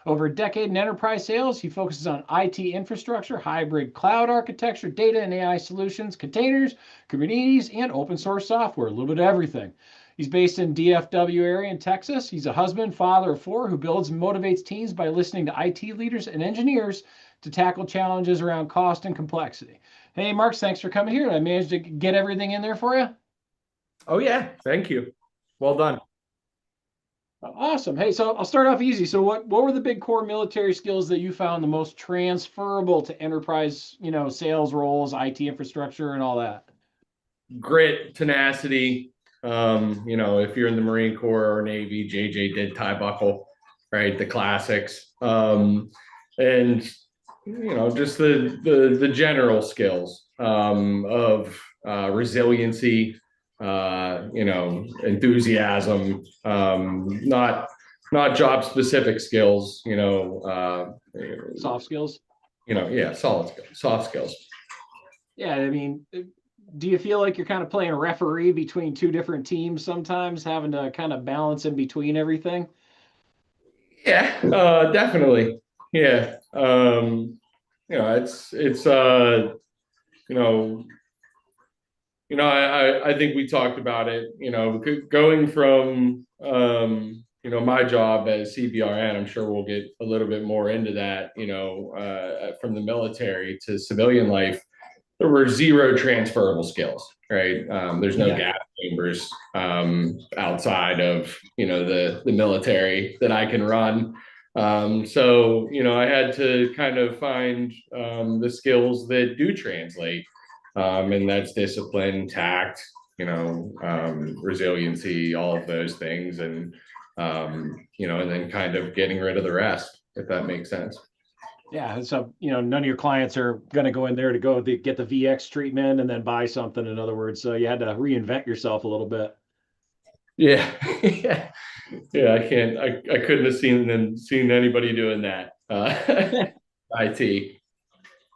Over a decade in enterprise sales, he focuses on IT infrastructure, hybrid cloud architecture, data and AI solutions, containers, Kubernetes, and open source software, a little bit of everything. He's based in DFW area in Texas. He's a husband, father of four who builds and motivates teams by listening to IT leaders and engineers to tackle challenges around cost and complexity. Hey, Marks, thanks for coming here. I managed to get everything in there for you. Oh yeah, thank you. Well done. Awesome. Hey, so I'll start off easy. So what were the big core military skills that you found the most transferable to enterprise, sales roles, IT infrastructure, and all that? Grit, tenacity. If you're in the Marine Corps or Navy, JJ did tie buckle, right? The classics. And just the general skills of resiliency, enthusiasm, not job specific skills, Soft skills? yeah, solid skills, soft skills. Yeah, I mean, do you feel like you're kind of playing referee between two different teams sometimes, having to kind of balance in between everything? Yeah, definitely. Yeah. It's you know, I think we talked about it, going from my job as CBRN, I'm sure we'll get a little bit more into that, from the military to civilian life. There were zero transferable skills, right? There's no gas chambers outside of the military that I can run. So I had to kind of find the skills that do translate, and that's discipline, tact, resiliency, all of those things, and and then kind of getting rid of the rest, if that makes sense. Yeah, so none of your clients are going to go in there to get the VX treatment and then buy something. In other words, so you had to reinvent yourself a little bit. Yeah, yeah, yeah. I couldn't have seen anybody doing that. IT.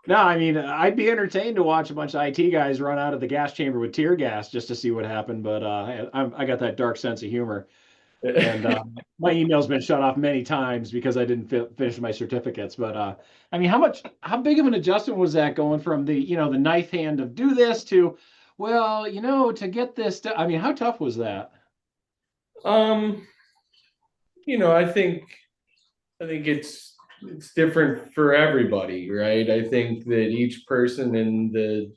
No, I mean, I'd be entertained to watch a bunch of IT guys run out of the gas chamber with tear gas just to see what happened. But I got that dark sense of humor, and my email's been shut off many times because I didn't finish my certificates. But I mean, how big of an adjustment was that going from the knife hand of do this to, well, to get this? I mean, how tough was that? Um, I think it's different for everybody, right? I think that each person in the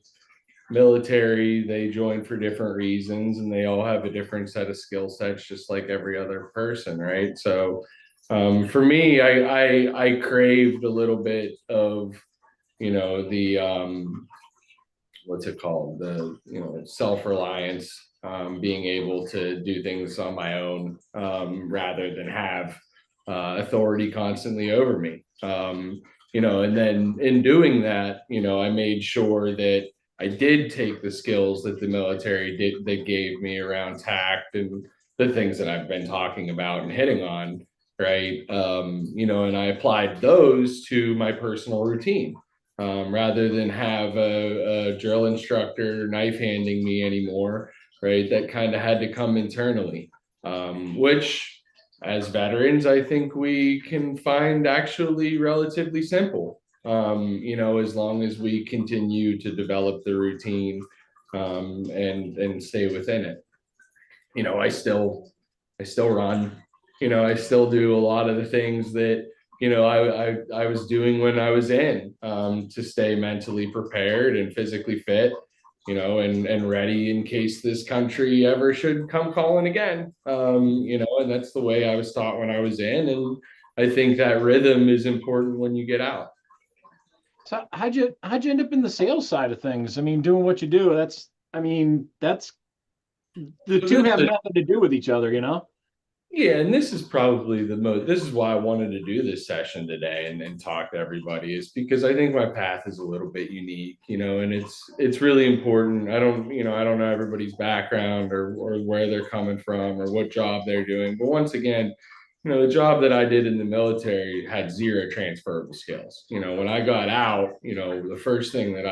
military, they join for different reasons, and they all have a different set of skill sets, just like every other person, right? So for me, I craved a little bit of the what's it called, the self-reliance, being able to do things on my own, rather than have authority constantly over me. And then in doing that, I made sure that I did take the skills that the military did that gave me around tact and the things that I've been talking about and hitting on, right? And I applied those to my personal routine, rather than have a drill instructor knife handing me anymore, right? That kind of had to come internally, which as veterans, I think we can find actually relatively simple, as long as we continue to develop the routine, and stay within it. I still run, I still do a lot of the things that I was doing when I was in, to stay mentally prepared and physically fit, and ready in case this country ever should come calling again. And that's the way I was taught when I was in. And I think that rhythm is important when you get out. So how'd you end up in the sales side of things? I mean, doing what you do, that's the So two this have is nothing to do with each other. Yeah, and this is probably this is why I wanted to do this session today and talk to everybody, is because I think my path is a little bit unique, and it's really important. I don't know everybody's background or where they're coming from or what job they're doing. But once again, the job that I did in the military had zero transferable skills. When I got out, the first thing that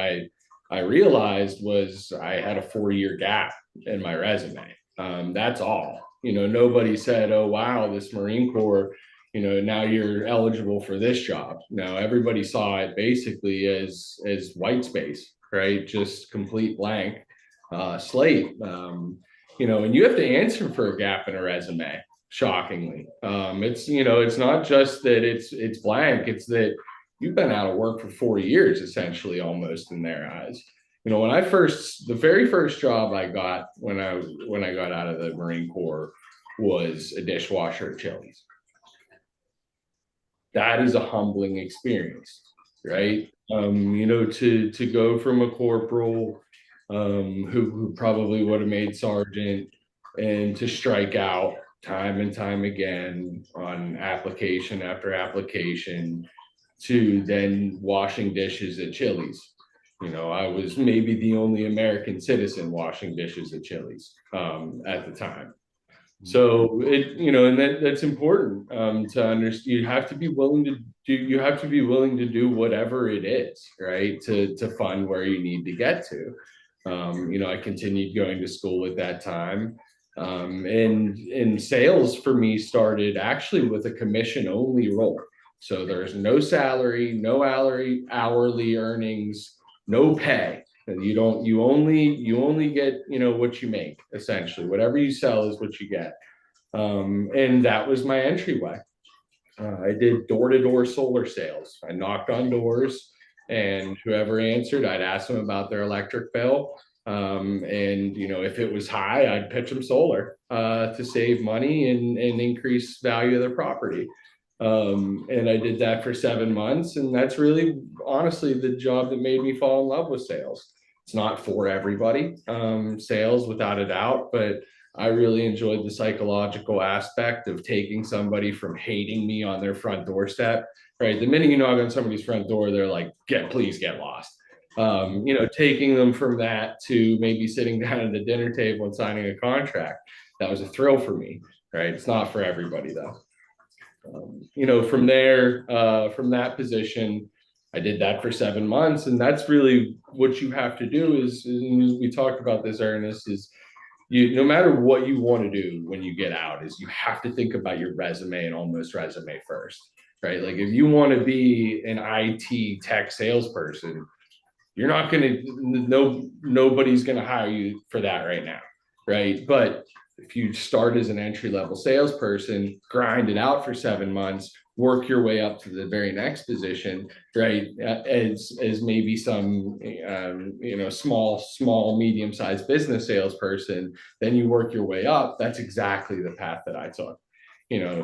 I realized was I had a 4-year gap in my resume. That's all. Nobody said, "Oh wow, this Marine Corps, now you're eligible for this job. Now everybody saw it basically as white space, right? Just complete blank slate. And you have to answer for a gap in a resume. Shockingly, it's not just that it's blank. It's that you've been out of work for 4 years, essentially, almost in their eyes. When the very first job I got when I got out of the Marine Corps was a dishwasher at Chili's. That is a humbling experience, right? To go from a corporal who probably would have made sergeant and to strike out time and time again on application after application to then washing dishes at Chili's. I was maybe the only American citizen washing dishes at Chili's at the time. So that's important to understand. You have to be willing to do. You have to be willing to do whatever it is, right? To fund where you need to get to. I continued going to school at that time, and sales for me started actually with a commission only role. So there's no salary, no hourly earnings, no pay. You only get what you make, essentially. Whatever you sell is what you get. And that was my entryway. I did door-to-door solar sales. I knocked on doors, and whoever answered, I'd ask them about their electric bill. And if it was high, I'd pitch them solar to save money and increase value of their property. And I did that for 7 months, and that's really honestly the job that made me fall in love with sales. It's not for everybody, sales without a doubt, but I really enjoyed the psychological aspect of taking somebody from hating me on their front doorstep, right? The minute you knock on somebody's front door, they're like, please get lost. Taking them from that to maybe sitting down at the dinner table and signing a contract. That was a thrill for me, right? It's not for everybody though. From there, from that position, I did that for 7 months, and that's really what you have to do is we talked about this, Ernest, is no matter what you want to do when you get out, is you have to think about your resume and almost resume first, right? Like if you want to be an IT tech salesperson, you're not going to, nobody's going to hire you for that right now, right? But if you start as an entry-level salesperson, grind it out for 7 months, work your way up to the very next position, right? As maybe some, small, medium-sized business salesperson, then you work your way up. That's exactly the path that I took.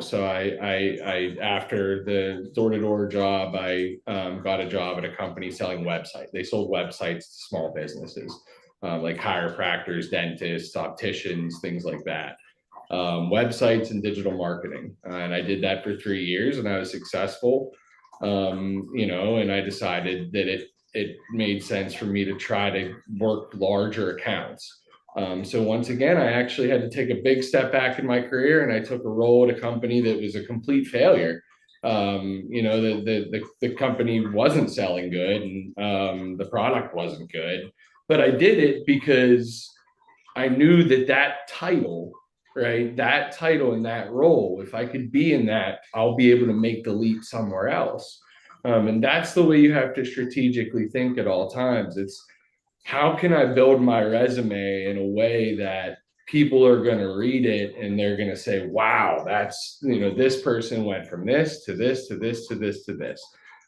So I after the door-to-door job, I got a job at a company selling websites. They sold websites to small businesses. Like chiropractors, dentists, opticians, things like that. Websites and digital marketing. And I did that for 3 years and I was successful. And I decided that it made sense for me to try to work larger accounts. So once again, I actually had to take a big step back in my career and I took a role at a company that was a complete failure. The company wasn't selling good and the product wasn't good. But I did it because I knew that title, right? That title and that role, if I could be in that, I'll be able to make the leap somewhere else. And that's the way you have to strategically think at all times. It's how can I build my resume in a way that people are going to read it and they're going to say, wow, that's, this person went from this to this to this to this to this.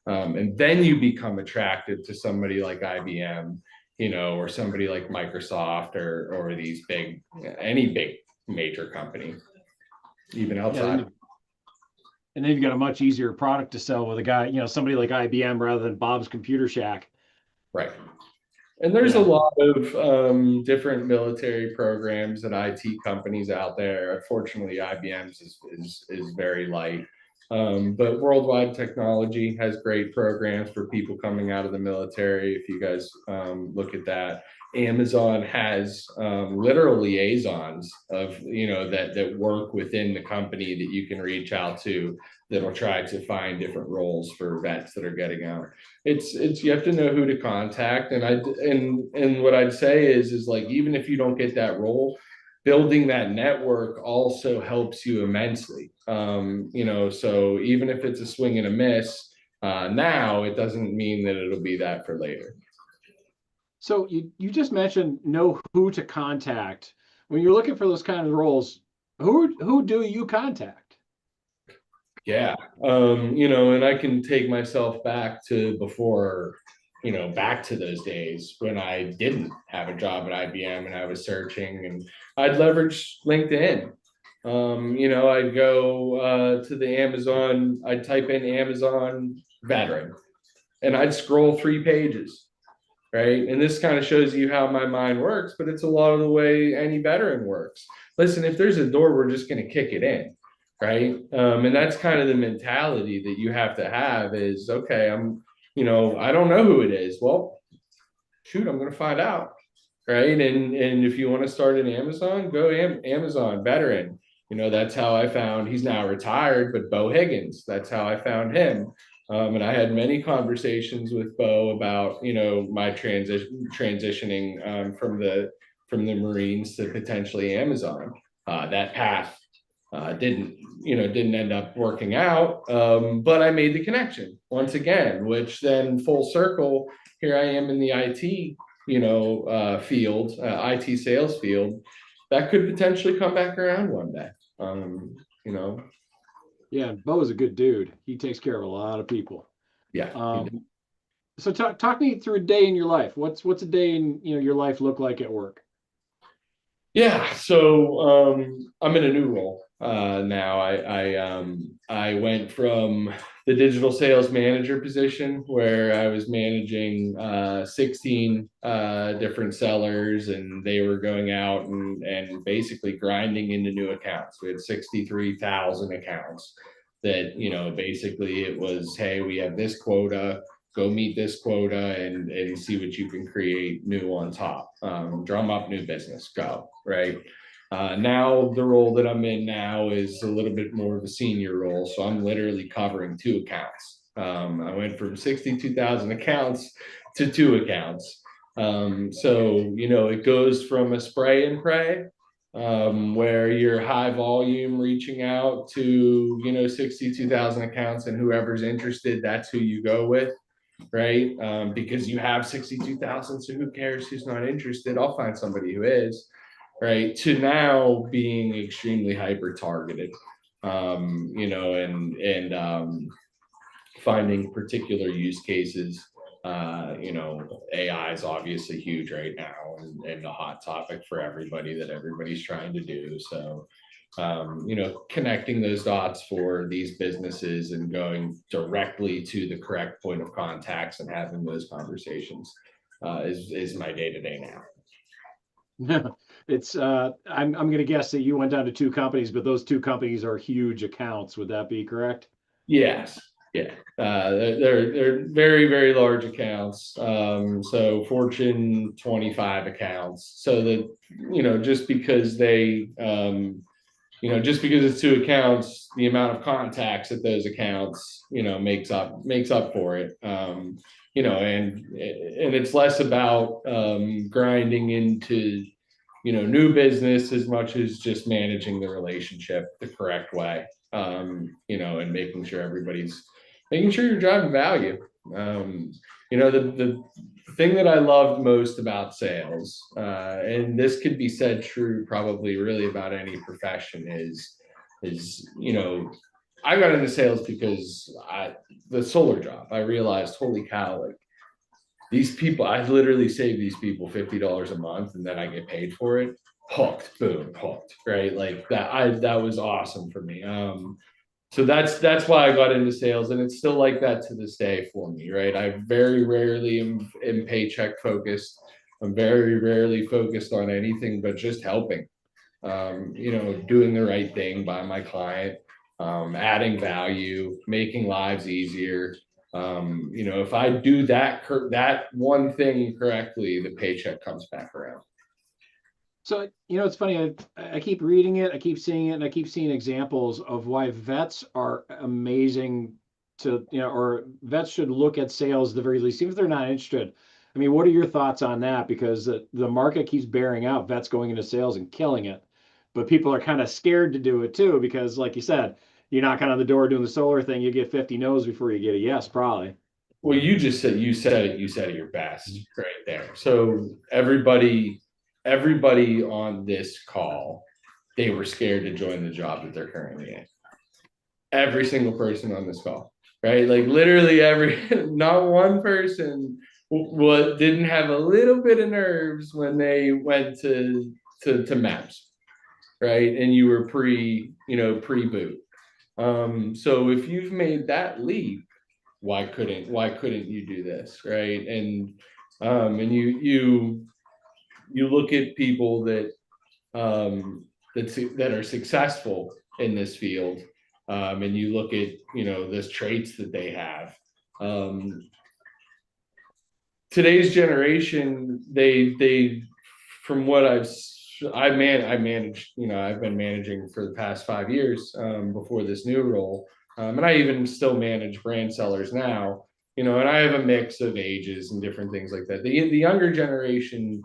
And then you become attractive to somebody like IBM, or somebody like Microsoft or any big major company, even outside. And then you've got a much easier product to sell with a guy, somebody like IBM rather than Bob's Computer Shack. Right. And there's a lot of different military programs and IT companies out there. Unfortunately, IBM's is very light. But Worldwide Technology has great programs for people coming out of the military. If you guys look at that, Amazon has literal liaisons of that work within the company that you can reach out to that'll try to find different roles for vets that are getting out. It's you have to know who to contact, and what I'd say is like even if you don't get that role, building that network also helps you immensely. So even if it's a swing and a miss, now it doesn't mean that it'll be that for later. So you just mentioned know who to contact. When you're looking for those kind of roles, who do you contact? Yeah. And I can take myself back to before, back to those days when I didn't have a job at IBM and I was searching, and I'd leverage LinkedIn. I'd go to the Amazon, I'd type in Amazon veteran, and I'd scroll 3 pages, right? And this kind of shows you how my mind works, but it's a lot of the way any veteran works. Listen, if there's a door, we're just going to kick it in, right? And that's kind of the mentality that you have to have is, okay, I don't know who it is. Well, shoot, I'm going to find out, right? And if you want to start in Amazon, go Amazon veteran. That's how I found, he's now retired, but Bo Higgins, that's how I found him. And I had many conversations with Bo about, my transitioning from the Marines to potentially Amazon. That path didn't end up working out, but I made the connection once again, which then full circle, here I am in the IT field, IT sales field, that could potentially come back around one day. Um, you know, Yeah, Bo is a good dude. He takes care of a lot of people. yeah. So talk me through a day in your life. What's a day in your life look like at work? Yeah, so I'm in a new role now. I went from the digital sales manager position where I was managing 16 different sellers, and they were going out and basically grinding into new accounts. We had 63,000 accounts that, basically it was, hey, we have this quota, go meet this quota and see what you can create new on top. Drum up new business, go, right? Now the role that I'm in now is a little bit more of a senior role. So I'm literally covering 2 accounts. I went from 62,000 accounts to 2 accounts. It goes from a spray and pray, where you're high volume reaching out to, 62,000 accounts, and whoever's interested, that's who you go with, right? Because you have 62,000, so who cares who's not interested? I'll find somebody who is, right? To now being extremely hyper targeted, and finding particular use cases. AI is obviously huge right now, and a hot topic for everybody that everybody's trying to do. So connecting those dots for these businesses and going directly to the correct point of contacts and having those conversations is my day to day now. It's I'm going to guess that you went down to 2 companies, but those 2 companies are huge accounts. Would that be correct? Yes. Yeah. They're very, very large accounts. So Fortune 25 accounts. So that, just because just because it's 2 accounts, the amount of contacts at those accounts, makes up for it. And it's less about grinding into, new business as much as just managing the relationship the correct way. And making sure you're driving value. The thing that I loved most about sales, and this could be said true probably really about any profession, is I got into sales because the solar job, I realized, holy cow, like these people, I literally save these people $50 a month, and then I get paid for it. Hooked, boom, hooked, right? Like that was awesome for me. So that's why I got into sales, and it's still like that to this day for me, right? I very rarely am paycheck focused. I'm very rarely focused on anything but just helping, doing the right thing by my client, adding value, making lives easier. If I do that one thing correctly, the paycheck comes back around. So, it's funny. I keep reading it, I keep seeing it, and I keep seeing examples of why vets are amazing or vets should look at sales at the very least, even if they're not interested. I mean, what are your thoughts on that? Because the market keeps bearing out vets going into sales and killing it. but people are kind of scared to do it too because, like you said, you knock on the door doing the solar thing, you get 50 no's before you get a yes, probably. Well, you said it your best right there. So everybody on this call, they were scared to join the job that they're currently in. Every single person on this call, right? Like literally not one person what didn't have a little bit of nerves when they went to MEPS, right? And you were pre-boot. So if you've made that leap, why couldn't you do this, right? And you look at people that are successful in this field, and you look at those traits that they have. Today's generation, they from what I managed, I've been managing for the past 5 years, before this new role. And I even still manage brand sellers now, and I have a mix of ages and different things like that. The younger generation,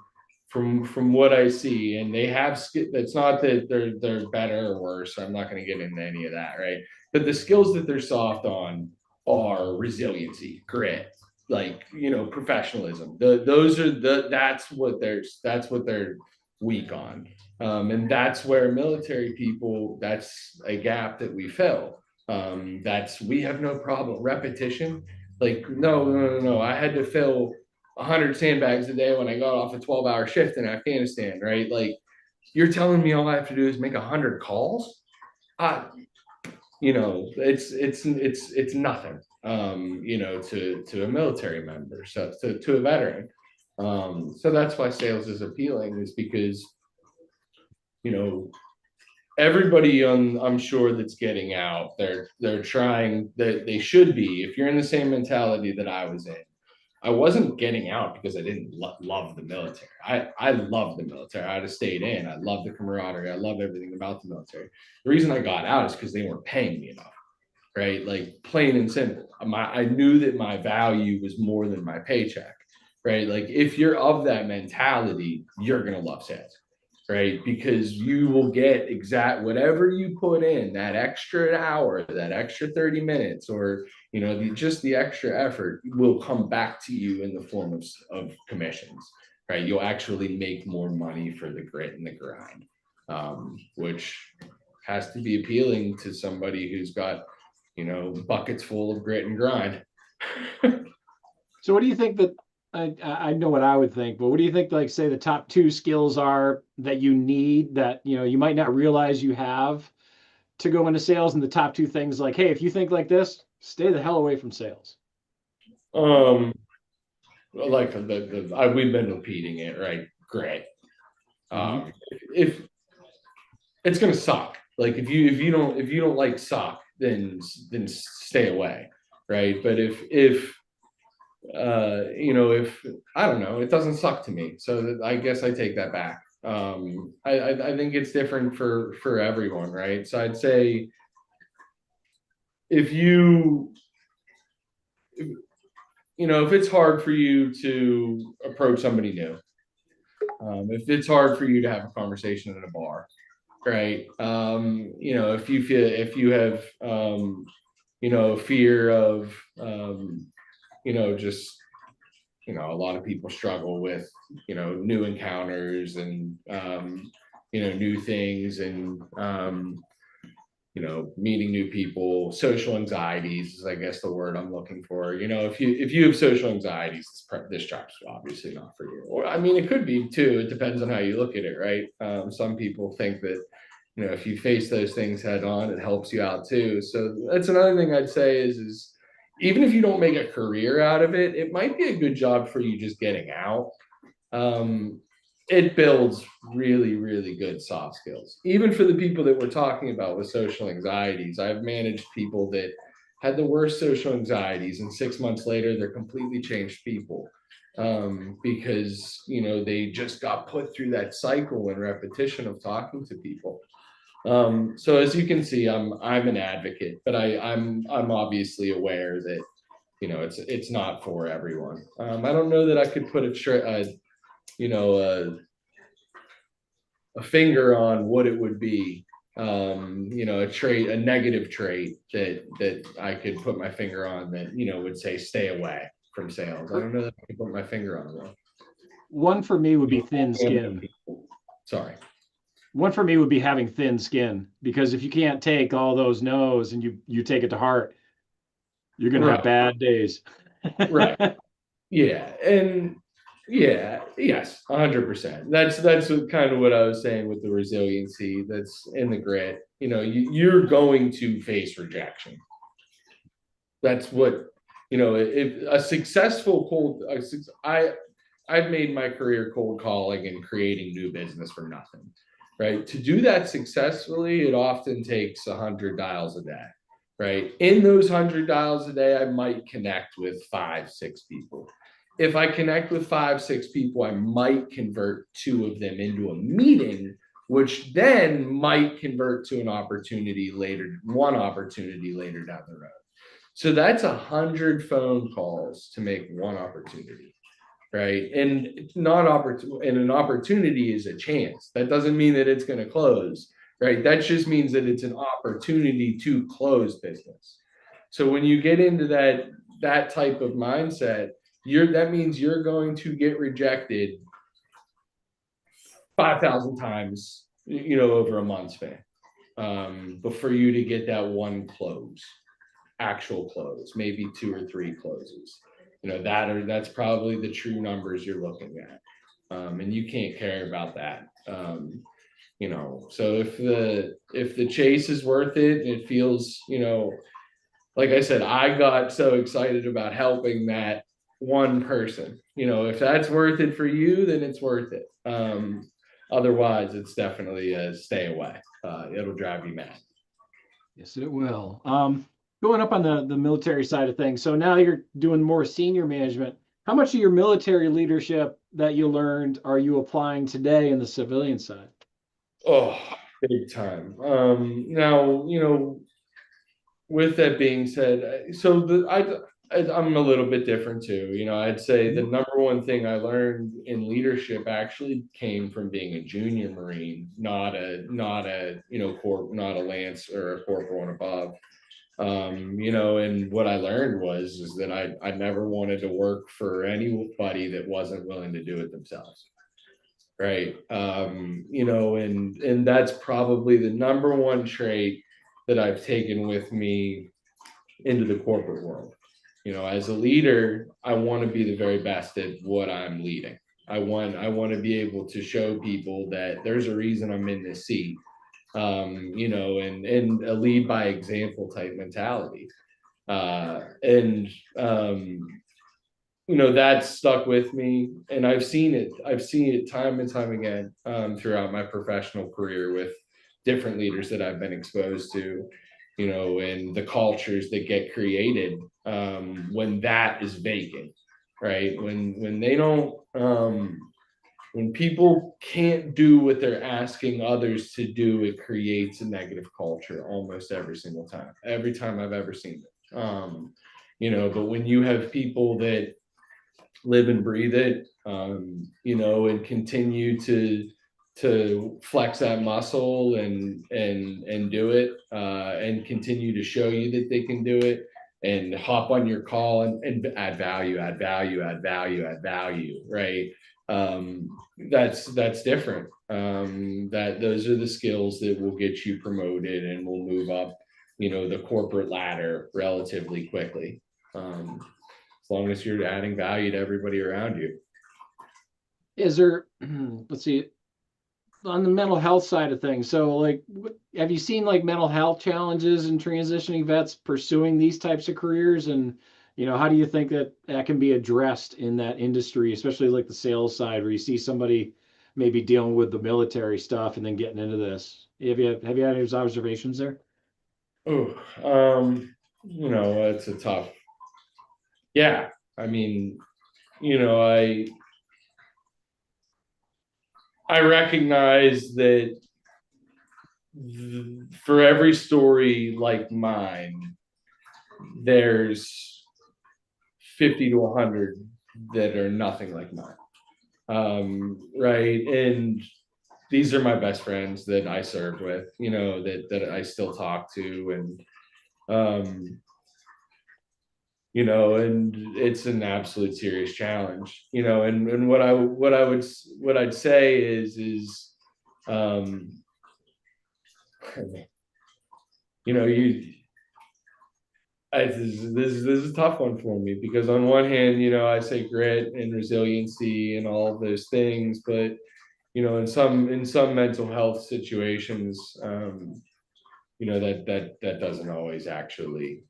from what I see, and they have, it's not that they're better or worse. I'm not going to get into any of that, right? But the skills that they're soft on are resiliency, grit, like professionalism. That's what they're weak on. And that's where military people, that's a gap that we fill. We have no problem repetition. Like no, I had to fill 100 sandbags a day when I got off a 12-hour shift in Afghanistan, right? Like, you're telling me all I have to do is make 100 calls. It's nothing, to a military member, so to a veteran. So that's why sales is appealing, is because, everybody I'm sure that's getting out, they're trying, that they should be, if you're in the same mentality that I was in. I wasn't getting out because I didn't love the military. I love the military. I'd have stayed in. I love the camaraderie. I love everything about the military. The reason I got out is because they weren't paying me enough, right? Like, plain and simple. I knew that my value was more than my paycheck, right? Like, if you're of that mentality, you're going to love sales, right? Because you will get exact whatever you put in, that extra hour, that extra 30 minutes, or just the extra effort will come back to you in the form of commissions, right? You'll actually make more money for the grit and the grind, which has to be appealing to somebody who's got buckets full of grit and grind. So what do you think that, I know what I would think, but what do you think, like, say the top two skills are that you need that, you might not realize you have to go into sales, and the top two things, like, hey, if you think like this, stay the hell away from sales. Like we've been repeating it, right? Great. If it's gonna suck, like, if you don't like suck, then stay away, right? But if I don't know, it doesn't suck to me, so I guess I take that back. I think it's different for everyone, right? So I'd say, if if it's hard for you to approach somebody new, if it's hard for you to have a conversation in a bar, right? If you have fear of, just, a lot of people struggle with, new encounters and, new things, and, meeting new people. Social anxieties is, I guess, the word I'm looking for. If you have social anxieties, this job's obviously not for you. Or, I mean, it could be too. It depends on how you look at it, right? Some people think that, if you face those things head on, it helps you out too. So that's another thing I'd say is even if you don't make a career out of it, it might be a good job for you just getting out. It builds really, really good soft skills. Even for the people that we're talking about with social anxieties, I've managed people that had the worst social anxieties, and 6 months later, they're completely changed people, because they just got put through that cycle and repetition of talking to people. So as you can see, I'm an advocate, but I'm obviously aware that it's not for everyone. I don't know that I could put a a finger on what it would be, a negative trait that I could put my finger on that, would say stay away from sales. I don't know that I can put my finger on one. One for me would be thin skin. Sorry. One for me would be having thin skin, because if you can't take all those no's and you take it to heart, you're gonna have bad days. Right. Yeah. And yes, 100%. That's kind of what I was saying with the resiliency that's in the grit. You're going to face rejection. That's what, if a successful I've made my career cold calling and creating new business for nothing, right? To do that successfully, it often takes 100 dials a day, right? In those 100 dials a day, I might connect with 5-6 people. If I connect with 5-6 people, I might convert 2 of them into a meeting, which then might convert to one opportunity later down the road. So that's 100 phone calls to make one opportunity, right? And an opportunity is a chance. That doesn't mean that it's going to close, right? That just means that it's an opportunity to close business. So when you get into that type of mindset, that means you're going to get rejected 5,000 times, over a month span, but for you to get that one actual close, maybe 2 or 3 closes, that's probably the true numbers you're looking at. And you can't care about that. So if the chase is worth it, and it feels, like I said, I got so excited about helping that one person, if that's worth it for you, then it's worth it. Otherwise it's definitely a stay away. It'll drive you mad. Yes, it will. Going up on the military side of things. So now you're doing more senior management. How much of your military leadership that you learned are you applying today in the civilian side? Oh, big time. Now, with that being said, I'm a little bit different too. I'd say the number one thing I learned in leadership actually came from being a junior Marine, not a not a Lance or a corporal and above. And what I learned is that I never wanted to work for anybody that wasn't willing to do it themselves. Right. And that's probably the number one trait that I've taken with me into the corporate world. As a leader, I want to be the very best at what I'm leading. I want to be able to show people that there's a reason I'm in this seat. And a lead by example type mentality. That's stuck with me, and I've seen it time and time again, throughout my professional career with different leaders that I've been exposed to, and the cultures that get created, when that is vacant, right? When they don't, when people can't do what they're asking others to do, it creates a negative culture almost every single time, every time I've ever seen it. But when you have people that live and breathe it, and continue to flex that muscle and do it, and continue to show you that they can do it, and hop on your call and add value, right? That's different. Those are the skills that will get you promoted and will move up, the corporate ladder relatively quickly. As long as you're adding value to everybody around you. Is there, let's see, on the mental health side of things. So like, have you seen like mental health challenges in transitioning vets pursuing these types of careers? And, how do you think that can be addressed in that industry, especially like the sales side, where you see somebody maybe dealing with the military stuff and then getting into this? Have you had any observations there? Oh, it's a tough. Yeah, I mean, I recognize that for every story like mine, there's 50 to 100 that are nothing like mine. Right. And these are my best friends that I served with, you know, that I still talk to, and you know, and it's an absolute serious challenge, you know, and what I'd say is um you know, this is a tough one for me, because on one hand, you know, I say grit and resiliency and all of those things, but you know, in some mental health situations, you know, that doesn't always actually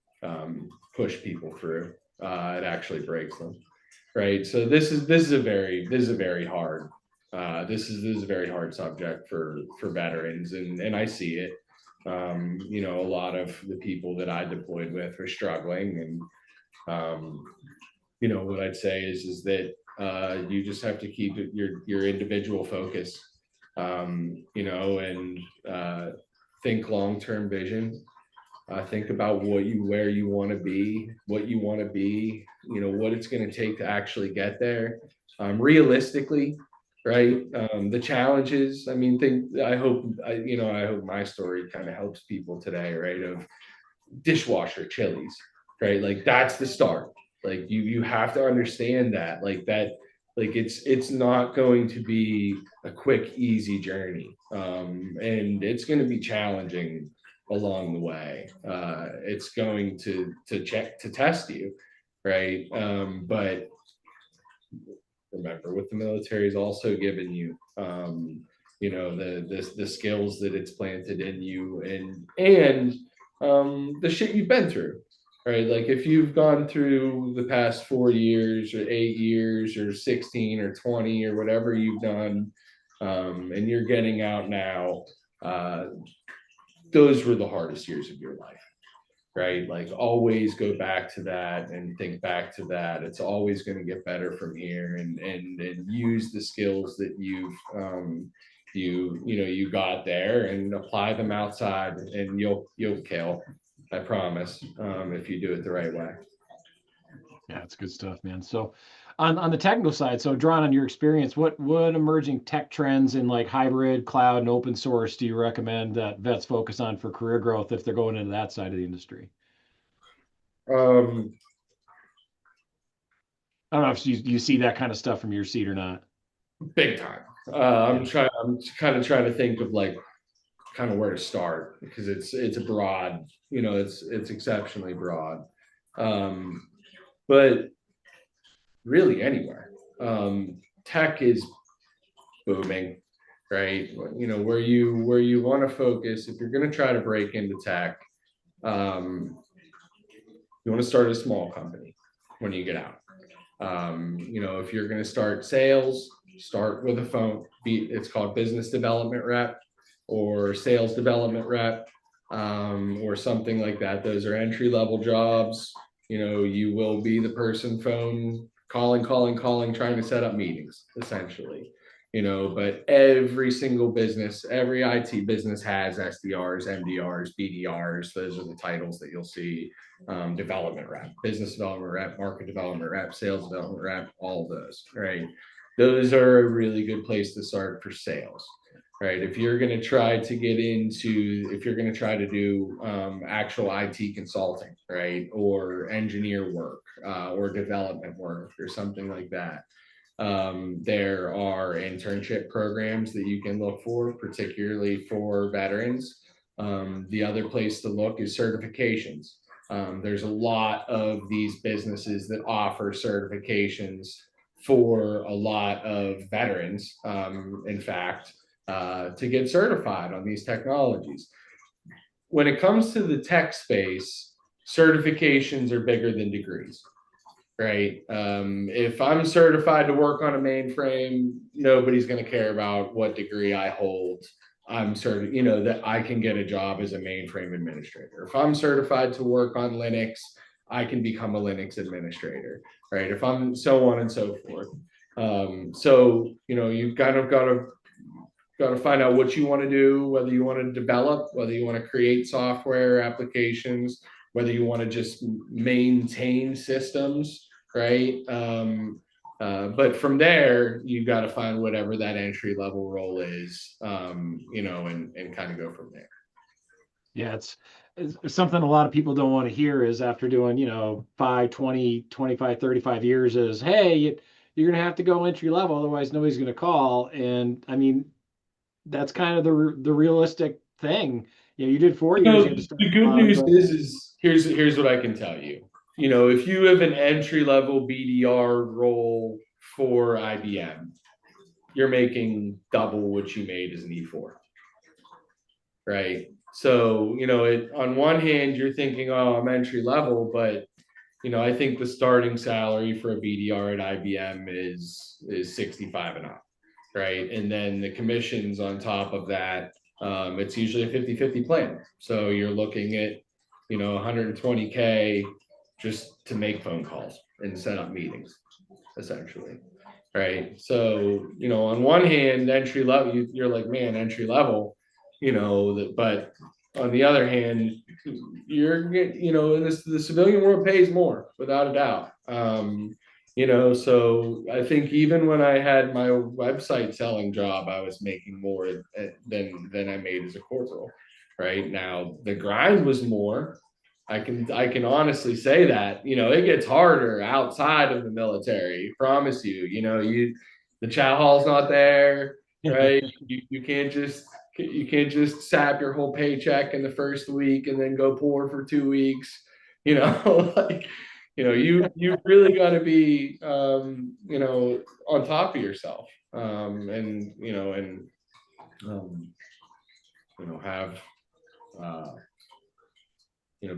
push people through. It actually breaks them, right? So this is a very hard this is a very hard subject for veterans, and I see it. You know, a lot of the people that I deployed with are struggling, and you know, what I'd say is that you just have to keep your individual focus, you know, and think long term vision. Think about where you want to be, what you want to be, you know, what it's going to take to actually get there, realistically, right? The challenges. I mean, I hope my story kind of helps people today, right? Of dishwasher chilies, right? Like that's the start. Like you have to understand that, like it's not going to be a quick, easy journey, and it's going to be challenging along the way. It's going to test you, right? But remember, what the military is also given you, you know, the skills that it's planted in you, and the shit you've been through, right? Like if you've gone through the past 4 years or 8 years or 16 or 20 or whatever you've done, and you're getting out now, uh, those were the hardest years of your life, right? Like always go back to that and think back to that. It's always going to get better from here, and use the skills that you know, you got there, and apply them outside, and you'll kill. I promise, if you do it the right way. Yeah, it's good stuff, man. So on the technical side, so drawn on your experience, what emerging tech trends in like hybrid, cloud, and open source do you recommend that vets focus on for career growth if they're going into that side of the industry? Um, I don't know if you see that kind of stuff from your seat or not. Big time. Yeah. I'm kind of trying to think of like kind of where to start, because it's a broad, you know, it's exceptionally broad. But really anywhere. Tech is booming, right? You know, where you want to focus if you're going to try to break into tech. Um, you want to start a small company when you get out. You know, if you're going to start sales, start with a phone. It's called business development rep or sales development rep, or something like that. Those are entry level jobs. You know, you will be the person phone calling, trying to set up meetings, essentially. You know, but every single business, every IT business has SDRs, MDRs, BDRs. Those are the titles that you'll see. Development rep, business development rep, market development rep, sales development rep, all of those, right? Those are a really good place to start for sales, right? If you're going to try to get into, if you're going to try to do actual IT consulting, right, or engineer work, or development work or something like that, there are internship programs that you can look for, particularly for veterans. The other place to look is certifications. There's a lot of these businesses that offer certifications for a lot of veterans, in fact, to get certified on these technologies. When it comes to the tech space, certifications are bigger than degrees, right? If I'm certified to work on a mainframe, nobody's going to care about what degree I hold. I'm certified, you know, that I can get a job as a mainframe administrator. If I'm certified to work on Linux, I can become a Linux administrator, right? If I'm so on and so forth. So, you know, you've kind of got to find out what you want to do, whether you want to develop, whether you want to create software applications, whether you want to just maintain systems, right? But from there, you got to find whatever that entry level role is, and kind of go from there. Yeah, it's something a lot of people don't want to hear is after doing, 5, 20, 25, 35 years is, hey, you're going to have to go entry level, otherwise nobody's going to call. And I mean, that's kind of the realistic thing. You did 4 years, you had to start The at the good bottom, news but is here's what I can tell you. If you have an entry level BDR role for IBM, you're making double what you made as an E4, right? So, on one hand, you're thinking, oh, I'm entry level, but I think the starting salary for a BDR at IBM is 65 and up, right? And then the commissions on top of that, it's usually a 50-50 plan. So you're looking at, 120K just to make phone calls and set up meetings, essentially. Right. So, on one hand, entry level, you're like, man, entry level, but on the other hand, in the civilian world pays more without a doubt. So I think even when I had my website selling job, I was making more than I made as a corporal. Right now, the grind was more. I can honestly say that it gets harder outside of the military. Promise you. The chow hall's not there, right? You can't just sap your whole paycheck in the first week and then go poor for 2 weeks. Like you really got to be on top of yourself, and um, have uh,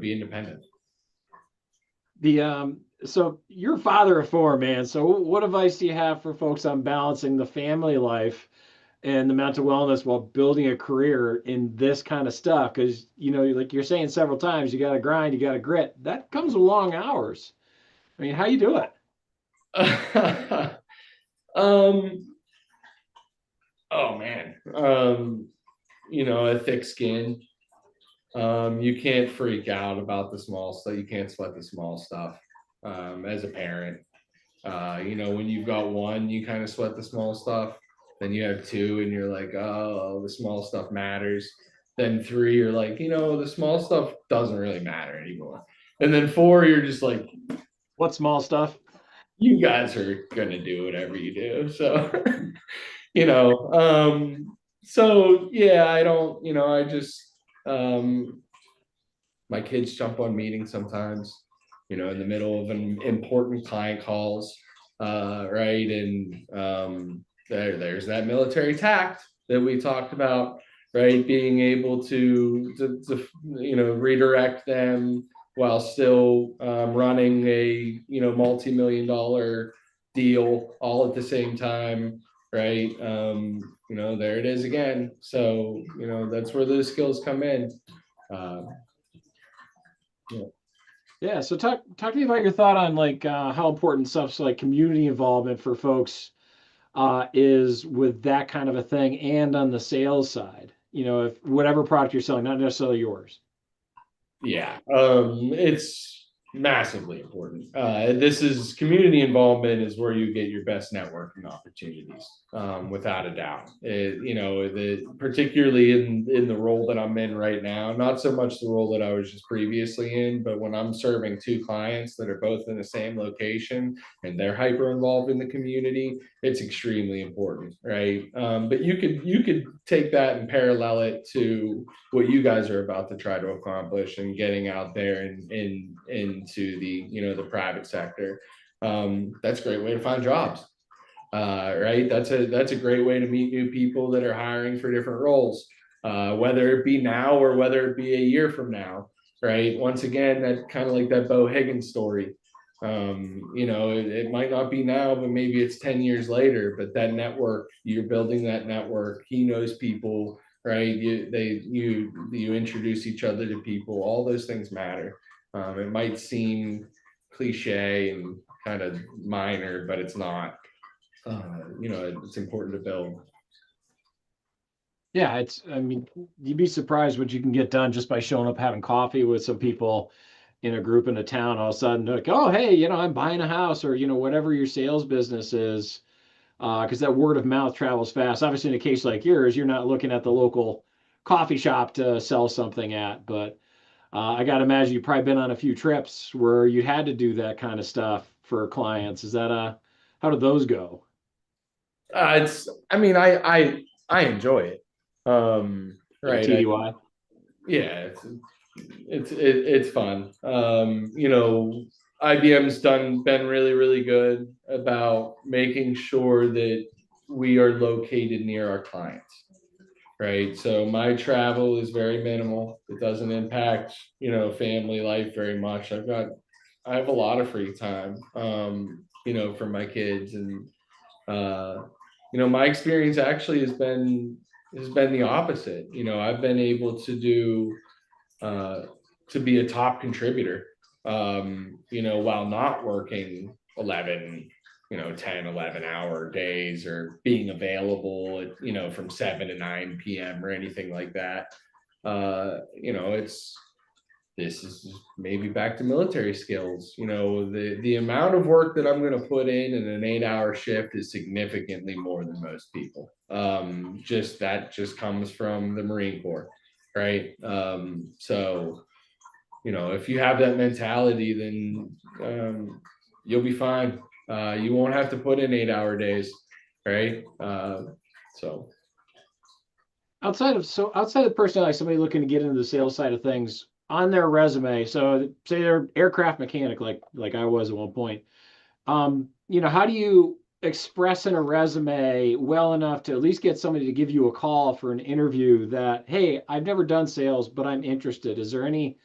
be independent. so you're a father of four, man. So what advice do you have for folks on balancing the family life and the mental wellness while building a career in this kind of stuff? Because like you're saying several times, you got to grind, you got to grit. That comes with long hours. I mean, how you do it? um, oh man, a thick skin. You can't freak out about the small stuff. You can't sweat the small stuff. As a parent, when you've got one, you kind of sweat the small stuff. Then you have two, and you're like, oh, the small stuff matters. Then three, you're like, the small stuff doesn't really matter anymore. And then four, you're just like, What small stuff? you guys are gonna do whatever you do. So, you know, so yeah, I don't, I just, my kids jump on meetings sometimes, in the middle of an important client calls, right? And there's that military tact that we talked about, right? Being able to redirect them while still running a multi-million dollar deal all at the same time, right? There it is again. So that's where those skills come in. Uh, yeah. Yeah. So talk to me about your thought on like how important stuff like community involvement for folks is with that kind of a thing, and on the sales side. If whatever product you're selling, not necessarily yours. Yeah, it's massively important. This is community involvement is where you get your best networking opportunities, without a doubt. Particularly in the role that I'm in right now, not so much the role that I was just previously in, but when I'm serving two clients that are both in the same location and they're hyper involved in the community, it's extremely important, right? But you could take that and parallel it to what you guys are about to try to accomplish and getting out there and into the private sector. That's a great way to find jobs. Right. That's a great way to meet new people that are hiring for different roles, whether it be now or whether it be a year from now. Right. Once again, that kind of like that Bo Higgins story. It might not be now, but maybe it's 10 years later. But that network, you're building that network. He knows people, right? You introduce each other to people. All those things matter. It might seem cliche and kind of minor, but it's not. It's important to build. Yeah, I mean, you'd be surprised what you can get done just by showing up having coffee with some people in a group in a town, all of a sudden, like, oh, hey, I'm buying a house, or, whatever your sales business is, because that word of mouth travels fast. Obviously, in a case like yours, you're not looking at the local coffee shop to sell something at, but I got to imagine you've probably been on a few trips where you had to do that kind of stuff for clients. How did those go? I mean, I enjoy it. Yeah, Right. TDY. Yeah, it's fun. IBM's been really, really good about making sure that we are located near our clients, right? So my travel is very minimal. It doesn't impact, family life very much. I have a lot of free time, for my kids, and uh, my experience actually has been the opposite. I've been able to do uh, to be a top contributor, while not working 11, 10, 11-hour days, or being available at, from 7 to 9 p.m. or anything like that. This is maybe back to military skills. The amount of work that I'm going to put in an 8-hour shift is significantly more than most people. Just comes from the Marine Corps, right? So if you have that mentality, then you'll be fine. You won't have to put in 8-hour days, right? So Outside of personally, like somebody looking to get into the sales side of things on their resume, so say they're aircraft mechanic, like I was at one point. How do you express in a resume well enough to at least get somebody to give you a call for an interview that, hey, I've never done sales, but I'm interested. Is there any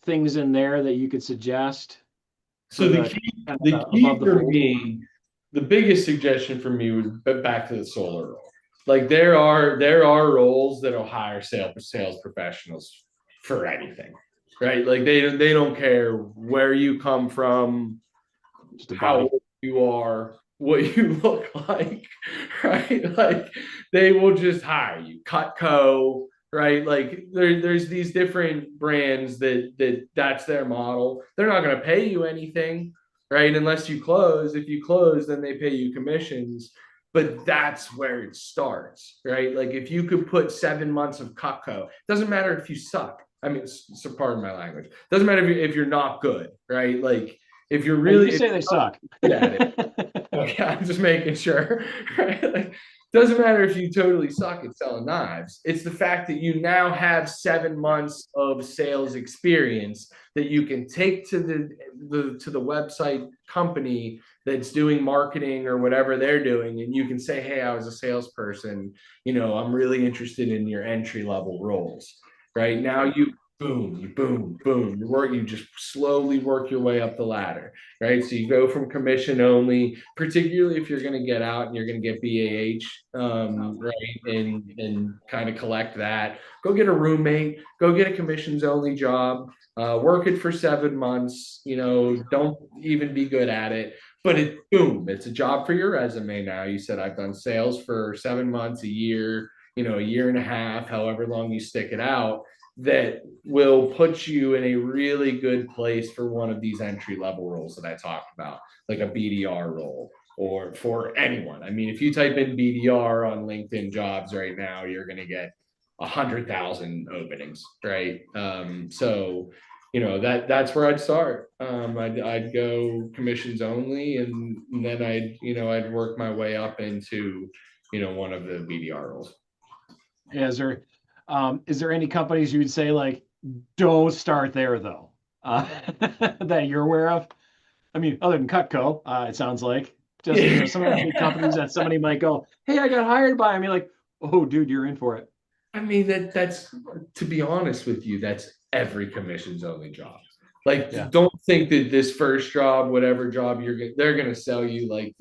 things in there that you could suggest so for the the key kind of the above key the for fold? me, the biggest suggestion for me would be back to the solar role. Like there are roles that'll hire sales professionals for anything, right? Like they don't care where you come from, Just a how body. old you are, what you look like, right? Like they will just hire you. Cutco, right? Like there's these different brands that's their model. They're not going to pay you anything, right? Unless you close. If you close, then they pay you commissions. But that's where it starts, right? Like if you could put 7 months of Cutco, doesn't matter if you suck. I mean, so pardon my language. Doesn't matter if you're not good, right? Like if you're You really can say they suck. good at it. Okay, I'm just making sure. Right? Like, doesn't matter if you totally suck at selling knives. It's the fact that you now have 7 months of sales experience that you can take to the website company that's doing marketing or whatever they're doing, and you can say, "Hey, I was a salesperson. I'm really interested in your entry level roles." Right now, you boom, boom. You just slowly work your way up the ladder, right? So you go from commission only, particularly if you're going to get out and you're going to get BAH, right, and kind of collect that. Go get a roommate. Go get a commissions only job. Work it for 7 months. Don't even be good at it. But boom, it's a job for your resume now. You said I've done sales for 7 months, a year, a year and a half, however long you stick it out, that will put you in a really good place for one of these entry level roles that I talked about, like a BDR role, or for anyone. I mean, if you type in BDR on LinkedIn jobs right now, you're going to get 100,000 openings, right? So that's where I'd start. I'd go commissions only, and then I'd work my way up into one of the BDR roles. Yeah, is there any companies you would say like don't start there though, that you're aware of? I mean, other than Cutco, it sounds like just some of the big companies that somebody might go, "Hey, I got hired by." I mean, like, "Oh, dude, you're in for it." I mean, that's to be honest with you, that's every commissions only job. Like, Yeah. don't think that this first job, whatever job they're gonna sell you like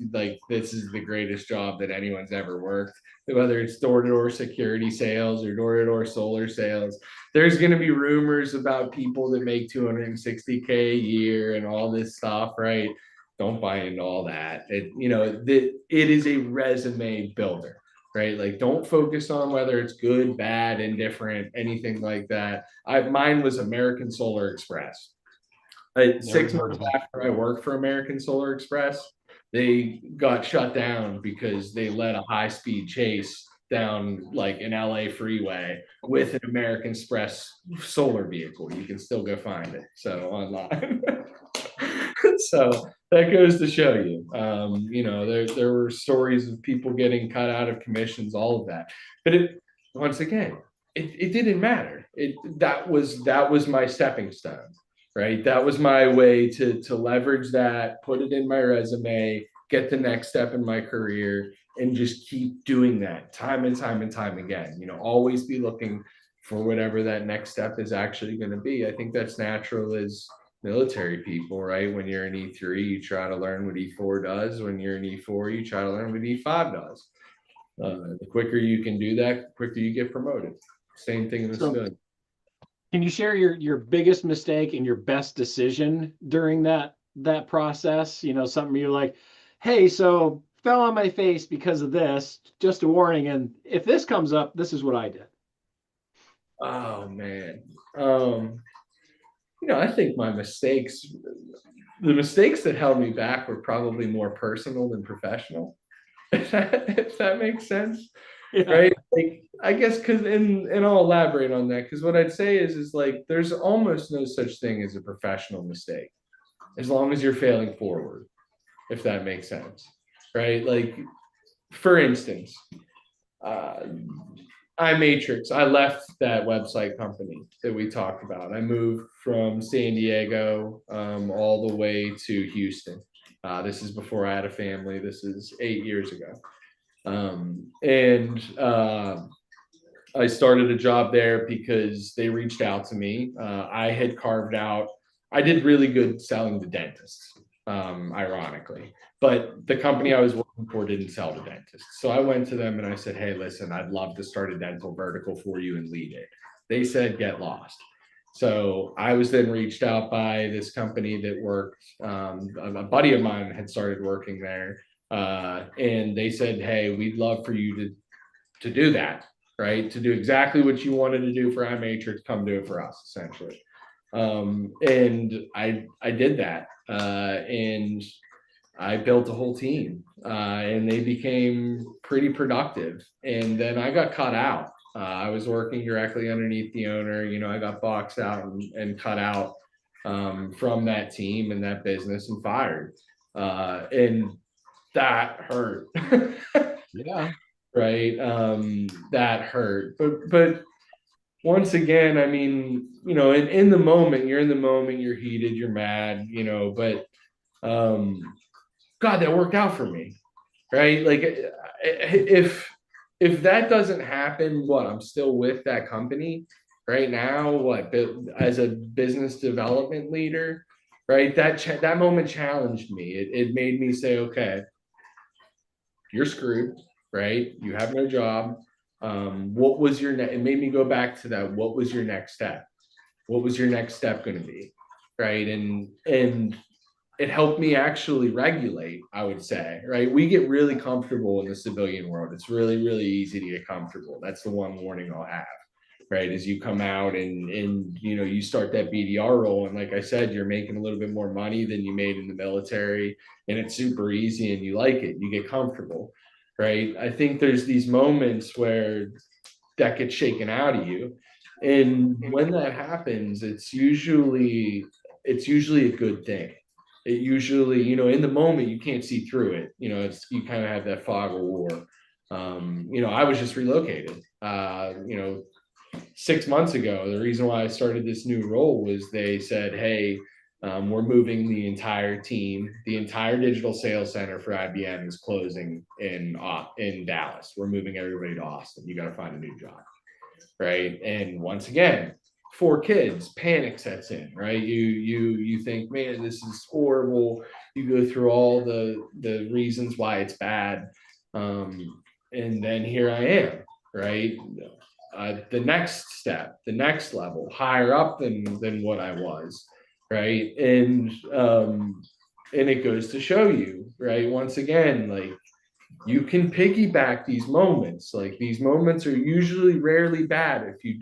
this is the greatest job that anyone's ever worked. Whether it's door-to-door security sales or door-to-door solar sales, there's gonna be rumors about people that make 260K a year and all this stuff, right? Don't buy into all that. It is a resume builder, right? Like, don't focus on whether it's good, bad, indifferent, anything like that. Mine was American Solar Express. Six Never heard months of them. after I worked for American Solar Express, they got shut down because they led a high speed chase down like an LA freeway with an American Express solar vehicle. You can still go find it. So online. So that goes to show you, there were stories of people getting cut out of commissions, all of that. But once again, it didn't matter. That was my stepping stone, right? That was my way to leverage that, put it in my resume, get the next step in my career, and just keep doing that time and time and time again. Always be looking for whatever that next step is actually going to be. I think that's natural as military people, right? When you're an E3, you try to learn what E4 does. When you're an E4, you try to learn what E5 does. The quicker you can do that, the quicker you get promoted. Same thing in the So civilian. can you share your biggest mistake and your best decision during that process? Something you're like, hey, so fell on my face because of this, just a warning. And if this comes up, this is what I did. Oh man. I think the mistakes that held me back were probably more personal than professional. If that makes sense. Yeah. Right? Like, I guess and I'll elaborate on that, because what I'd say is like there's almost no such thing as a professional mistake, as long as you're failing forward, if that makes sense. Right? Like, for instance, uh, iMatrix, I left that website company that we talked about. I moved from San Diego all the way to Houston. This is before I had a family. This is 8 years ago. And I started a job there because they reached out to me. I did really good selling to dentists, ironically, but the company I was working for didn't sell to dentists. So I went to them and I said, hey, listen, I'd love to start a dental vertical for you and lead it. They said, get lost. So I was then reached out by this company that worked, a buddy of mine had started working there. And they said, hey, we'd love for you to do that, right? To do exactly what you wanted to do for iMatrix, come do it for us, essentially. And I did that, and I built a whole team, and they became pretty productive. And then I got cut out. I was working directly underneath the owner. I got boxed out and cut out from that team and that business and fired. And that hurt. Yeah. Right. That hurt. But once again, I mean, in the moment, you're in the moment, you're heated, you're mad, but God, that worked out for me. Right. Like, if that doesn't happen, I'm still with that company right now, as a business development leader, right? That moment challenged me. It made me say, okay, you're screwed, right? You have no job. What was it made me go back to that. What was your next step? What was your next step going to be? Right. And it helped me actually regulate, I would say, right? We get really comfortable in the civilian world. It's really, really easy to get comfortable. That's the one warning I'll have, right? As you come out and you start that BDR role. And like I said, you're making a little bit more money than you made in the military, and it's super easy and you like it. You get comfortable, right? I think there's these moments where that gets shaken out of you. And when that happens, it's usually a good thing. It usually, in the moment you can't see through it. You kind of have that fog of war. I was just relocated. 6 months ago, the reason why I started this new role was they said, hey, we're moving the entire team. The entire digital sales center for IBM is closing in Dallas. We're moving everybody to Austin. You got to find a new job, right? And once again, 4 kids, panic sets in, right? You think, man, this is horrible. You go through all the reasons why it's bad, and then here I am, right? The next step, the next level, higher up than what I was, right? And it goes to show you, right? Once again, like, you can piggyback these moments. Like, these moments are usually rarely bad if you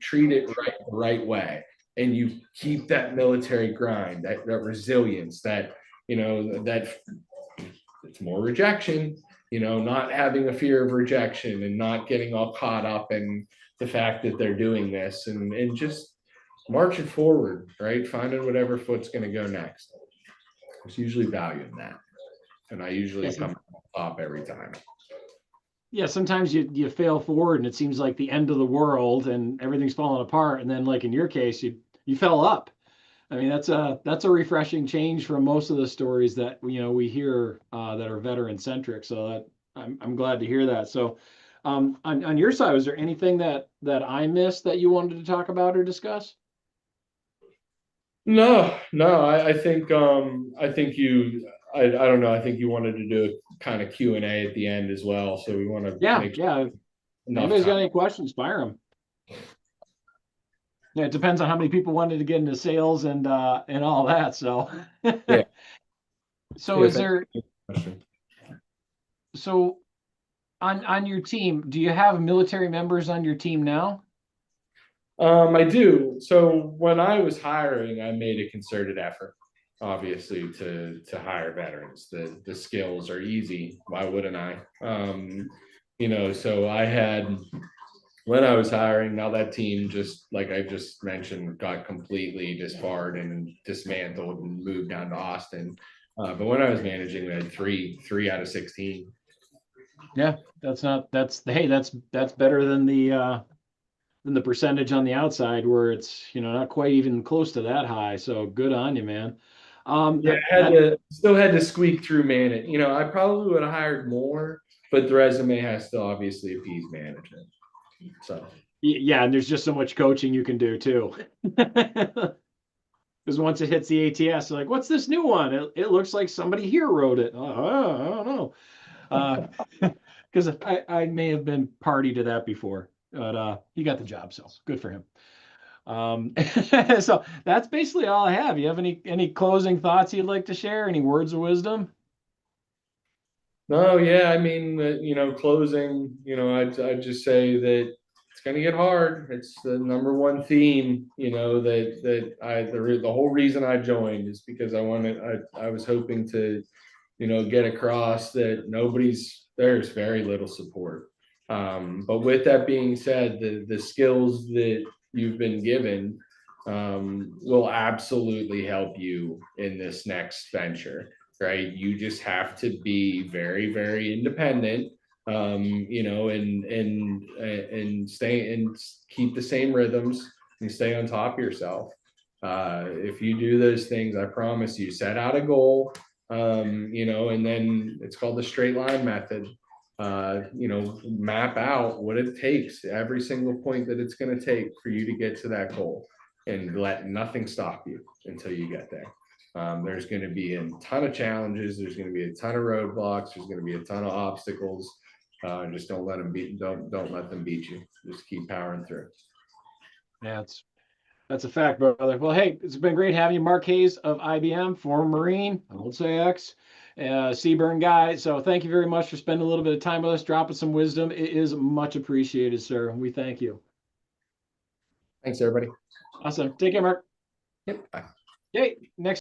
treat it right the right way. and you keep that military grind, that resilience, that, that it's more rejection, not having a fear of rejection and not getting all caught up in the fact that they're doing this, and just marching forward, right? Finding whatever foot's going to go next. There's usually value in that. And I usually come top every time. Yeah, sometimes you fail forward and it seems like the end of the world and everything's falling apart. And then like in your case, you fell up. I mean, that's a refreshing change from most of the stories that we hear that are veteran centric. So that I'm glad to hear that. So on your side, was there anything that I missed that you wanted to talk about or discuss? No, I think I don't know. I think you wanted to do a kind of Q&A at the end as well. So we want to Yeah, make sure yeah. If enough anybody's got time. any questions, fire them. Yeah, it depends on how many people wanted to get into sales and all that. So, Yeah. so Yeah. is there so on your team? Do you have military members on your team now? I do. So when I was hiring, I made a concerted effort, obviously, to hire veterans. The skills are easy. Why wouldn't I? So I had, when I was hiring, now that team, just like I just mentioned, got completely disbarred and dismantled and moved down to Austin. But when I was managing, we had three out of 16. Yeah, hey, that's better than the percentage on the outside where it's not quite even close to that high. So good on you, man. Yeah, still had to squeak through man. I probably would have hired more, but the resume has to obviously appease management. So yeah, and there's just so much coaching you can do too. Because once it hits the ATS, they're like, what's this new one? It looks like somebody here wrote it. I don't know. Because I may have been party to that before, but he got the job, so good for him. So that's basically all I have. You have any closing thoughts you'd like to share? Any words of wisdom? no, yeah, I mean, closing, I'd just say that it's going to get hard. It's the number one theme, the whole reason I joined is because I was hoping to, get across that there's very little support. But with that being said, the skills that you've been given will absolutely help you in this next venture, right? You just have to be very, very independent, and stay and keep the same rhythms and stay on top of yourself. If you do those things, I promise you, set out a goal, and then it's called the straight line method. Map out what it takes, every single point that it's going to take for you to get to that goal, and let nothing stop you until you get there. There's going to be a ton of challenges. There's going to be a ton of roadblocks. There's going to be a ton of obstacles. Just don't let them don't let them beat you. Just keep powering through. Yeah, that's a fact, brother. Well, hey, it's been great having you, Mark Hayes of IBM, former Marine, I would say ex, Seaburn guy. So thank you very much for spending a little bit of time with us, dropping some wisdom. It is much appreciated, sir. We thank you. Thanks, everybody. Awesome. Take care, Mark. Yep. Bye. Okay, next.